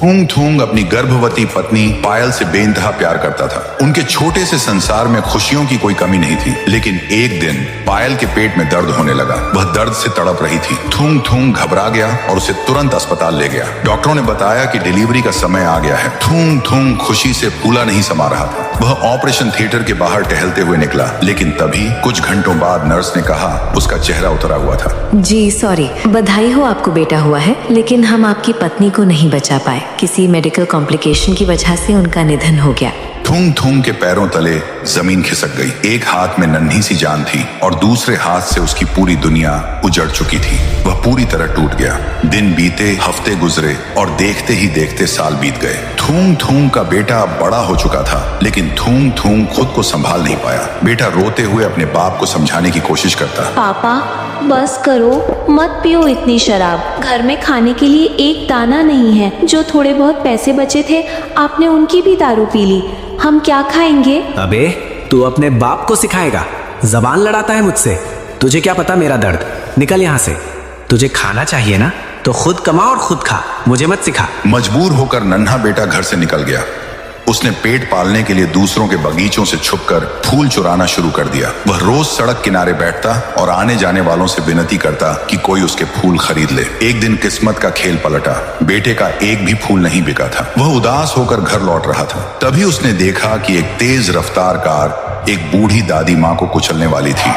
थूंग थूंग अपनी गर्भवती पत्नी पायल से बेइंतहा प्यार करता था। उनके छोटे से संसार में खुशियों की कोई कमी नहीं थी। लेकिन एक दिन पायल के पेट में दर्द होने लगा। वह दर्द से तड़प रही थी। थूंग थूंग घबरा गया और उसे तुरंत अस्पताल ले गया। डॉक्टरों ने बताया कि डिलीवरी का समय आ गया है। थूंग थूंग खुशी से फूला नहीं समा रहा था। वह ऑपरेशन थिएटर के बाहर टहलते हुए निकला, लेकिन तभी कुछ घंटों बाद नर्स ने कहा उसका चेहरा उतरा हुआ था। जी सॉरी, बधाई हो आपको बेटा हुआ है, लेकिन हम आपकी पत्नी को नहीं बचा पाए। किसी मेडिकल कॉम्प्लिकेशन की वजह से उनका निधन हो गया। थूंग थूंग के पैरों तले जमीन खिसक गई। एक हाथ में नन्ही सी जान थी और दूसरे हाथ से उसकी पूरी दुनिया उजड़ चुकी थी। वह पूरी तरह टूट गया। दिन बीते, हफ्ते गुजरे और देखते ही देखते साल बीत गए। थूंग थूंग का बेटा बड़ा हो चुका था, लेकिन थूंग थूंग खुद को संभाल नहीं पाया। बेटा रोते हुए अपने बाप को समझाने की कोशिश करता। पापा बस करो, मत पियो इतनी शराब। घर में खाने के लिए एक दाना नहीं है। जो थोड़े बहुत पैसे बचे थे आपने उनकी भी दारू पी ली। हम क्या खाएंगे? अबे तू अपने बाप को सिखाएगा? जबान लड़ाता है मुझसे। तुझे क्या पता मेरा दर्द। निकल यहाँ से। तुझे खाना चाहिए ना तो खुद कमा और खुद खा, मुझे मत सिखा। मजबूर होकर नन्हा बेटा घर से निकल गया। उसने पेट पालने के लिए दूसरों के बगीचों से छुपकर फूल चुराना शुरू कर दिया। वह रोज सड़क किनारे बैठता और आने जाने वालों से विनती करता कि कोई उसके फूल खरीद ले। एक दिन किस्मत का खेल पलटा। बेटे का एक भी फूल नहीं बिका था। वह उदास होकर घर लौट रहा था। तभी उसने देखा कि एक तेज रफ्तार कार एक बूढ़ी दादी माँ को कुचलने वाली थी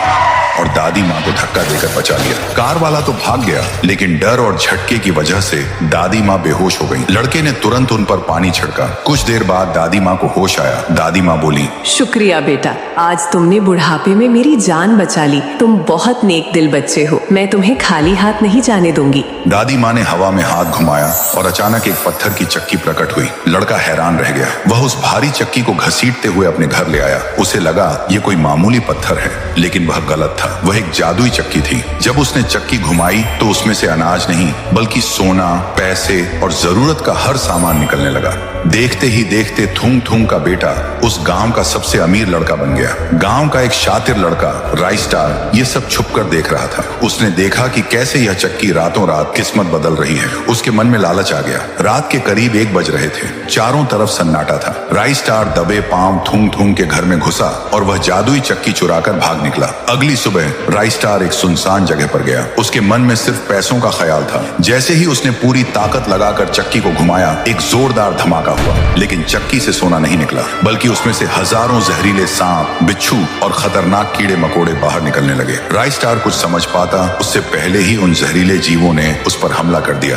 और दादी माँ को धक्का देकर बचा लिया। कार वाला तो भाग गया, लेकिन डर और झटके की वजह से दादी माँ बेहोश हो गई। लड़के ने तुरंत उन पर पानी छिड़का। कुछ देर बाद दादी माँ को होश आया। दादी माँ बोली, शुक्रिया बेटा, आज तुमने बुढ़ापे में मेरी जान बचा ली। तुम बहुत नेक दिल बच्चे हो। मैं तुम्हें खाली हाथ नहीं जाने दूंगी। दादी माँ ने हवा में हाथ घुमाया और अचानक एक पत्थर की चक्की प्रकट हुई। लड़का हैरान रह गया। वह उस भारी चक्की को घसीटते हुए अपने घर ले आया। उसे लगा ये कोई मामूली पत्थर है, लेकिन वह गलत था। वह एक जादुई चक्की थी। जब उसने चक्की घुमाई तो उसमें से अनाज नहीं बल्कि सोना, पैसे और जरूरत का हर सामान निकलने लगा। देखते ही देखते थूंग थूंग का बेटा उस गांव का सबसे अमीर लड़का बन गया। गांव का एक शातिर लड़का राइस्टार ये सब छुपकर देख रहा था। उसने देखा कि कैसे यह चक्की रातों रात किस्मत बदल रही है। उसके मन में लालच आ गया। रात के करीब 1 बज रहे थे। चारों तरफ सन्नाटा था। राइस्टार दबे पांव थूंग थूंग के घर में घुसा और वह जादुई चक्की चुराकर भाग निकला। अगली सुबह राइस्टार एक सुनसान जगह पर गया। उसके मन में सिर्फ पैसों का ख्याल था। जैसे ही उसने पूरी ताकत लगाकर चक्की को घुमाया, एक जोरदार धमाका हुआ। लेकिन चक्की से सोना नहीं निकला, बल्कि उसमें से हजारों जहरीले सांप, बिच्छू और खतरनाक कीड़े मकोड़े बाहर निकलने लगे। राइस्टार कुछ समझ पाता उससे पहले ही उन जहरीले जीवों ने उस पर हमला कर दिया।